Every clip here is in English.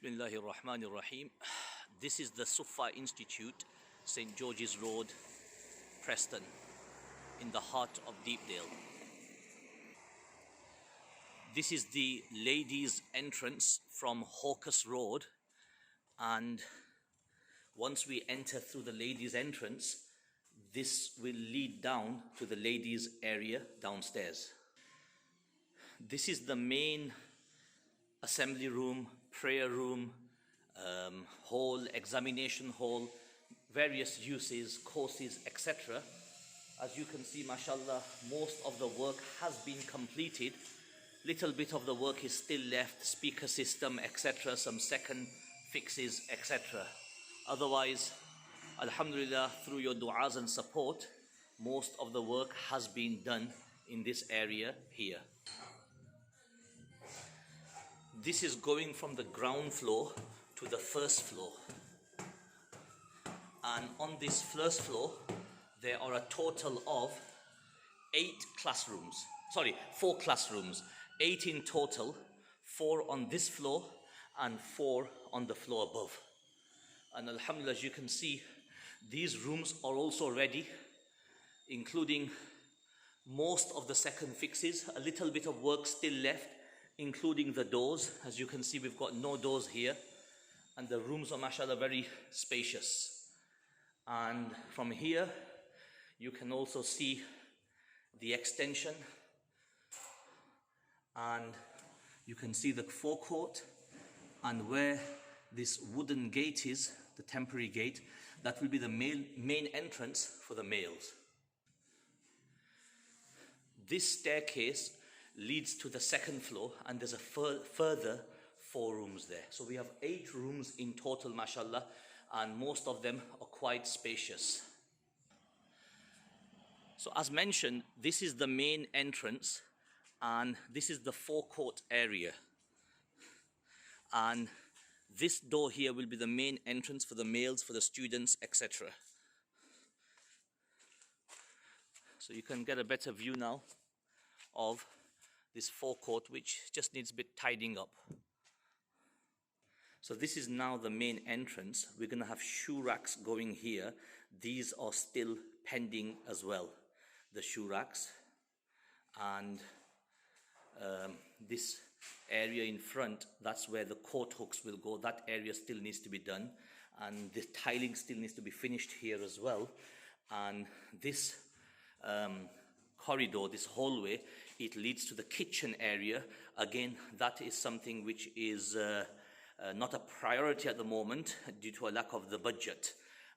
Bismillahir Rahmanir Rahim. This is the Suffah Institute, St. George's Road, Preston, in the heart of Deepdale. This is the ladies' entrance from Hawkes Road, and once we enter through the ladies' entrance, this will lead down to the ladies' area downstairs. This is the main assembly room, prayer room, hall, examination hall, various uses, courses, etc. As you can see, mashallah, most of the work has been completed. Little bit of the work is still left, speaker system, etc., some second fixes, etc. Otherwise, alhamdulillah, through your du'as and support, most of the work has been done in this area here. This is going from the ground floor to the first floor. And on this first floor, there are a total of 4 classrooms. 8 in total, 4 on this floor and 4 on the floor above. And alhamdulillah, as you can see, these rooms are also ready, including most of the second fixes. A little bit of work still left, including the doors. As you can see, we've got no doors here, and the rooms are mashallah very spacious. And from here you can also see the extension, and you can see the forecourt, and where this wooden gate is, the temporary gate, that will be the main entrance for the males. This staircase leads to the second floor, and there's a further 4 rooms there. So we have 8 rooms in total, mashallah, and most of them are quite spacious. So as mentioned, this is the main entrance, and this is the forecourt area. And this door here will be the main entrance for the males, for the students, etc. So you can get a better view now of this forecourt, which just needs a bit tidying up. So this is now the main entrance. We're going to have shoe racks going here. These are still pending as well, the shoe racks. And this area in front, that's where the coat hooks will go. That area still needs to be done, and the tiling still needs to be finished here as well. And this corridor, this hallway, it leads to the kitchen area. Again, that is something which is not a priority at the moment due to a lack of the budget.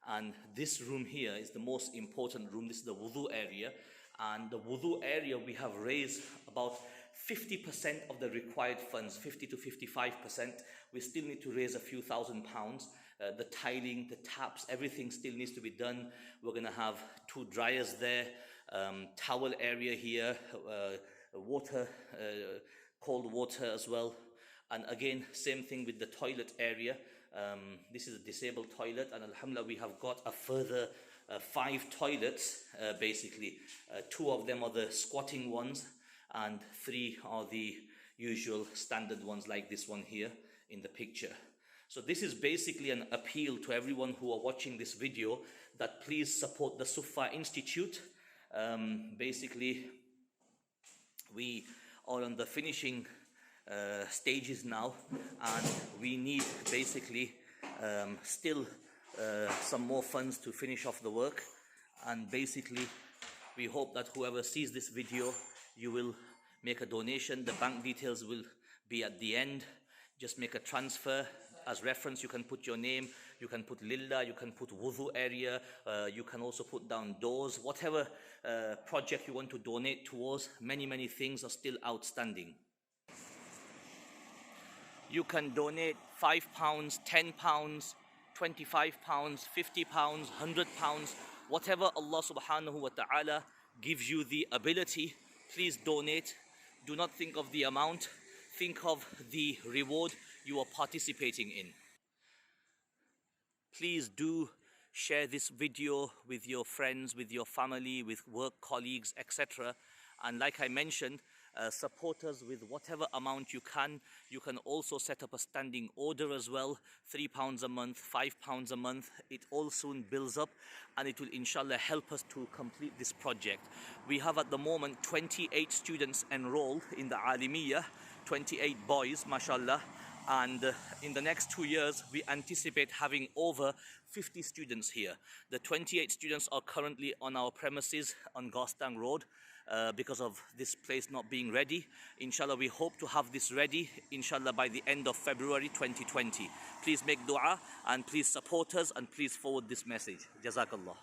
And this room here is the most important room. This is the wudu area, and the wudu area we have raised about 50% of the required funds, 50 to 55%. We still need to raise a few £1,000s. The tiling, the taps, everything still needs to be done. We're going to have 2 dryers there, towel area here, water, cold water as well. And again, same thing with the toilet area. This is a disabled toilet, and alhamdulillah, we have got a further 5 toilets, basically. 2 of them are the squatting ones, and 3 are the usual standard ones like this one here in the picture. So this is basically an appeal to everyone who are watching this video that please support the Suffah Institute. Basically, we are on the finishing stages now, and we need basically still some more funds to finish off the work. And basically, we hope that whoever sees this video, you will make a donation. The bank details will be at the end. Just make a transfer. As reference, you can put your name, you can put lillah, you can put wudu area, you can also put down doors. Whatever project you want to donate towards, many things are still outstanding. You can donate £5, £10, £25, £50, £100, whatever Allah subhanahu wa ta'ala gives you the ability. Please donate. Do not think of the amount. Think of the reward you are participating in. Please do share this video with your friends, with your family, with work colleagues, etc. And like I mentioned, Support us with whatever amount you can. You can also set up a standing order as well, £3 a month, £5 a month. It all soon builds up, and it will inshallah help us to complete this project. We have at the moment 28 students enrolled in the Alimiyah, 28 boys, mashallah. And in the next 2 years, we anticipate having over 50 students here. The 28 students are currently on our premises on Gostang Road because of this place not being ready. Inshallah, we hope to have this ready, inshallah, by the end of February 2020. Please make dua and please support us and please forward this message. Jazakallah.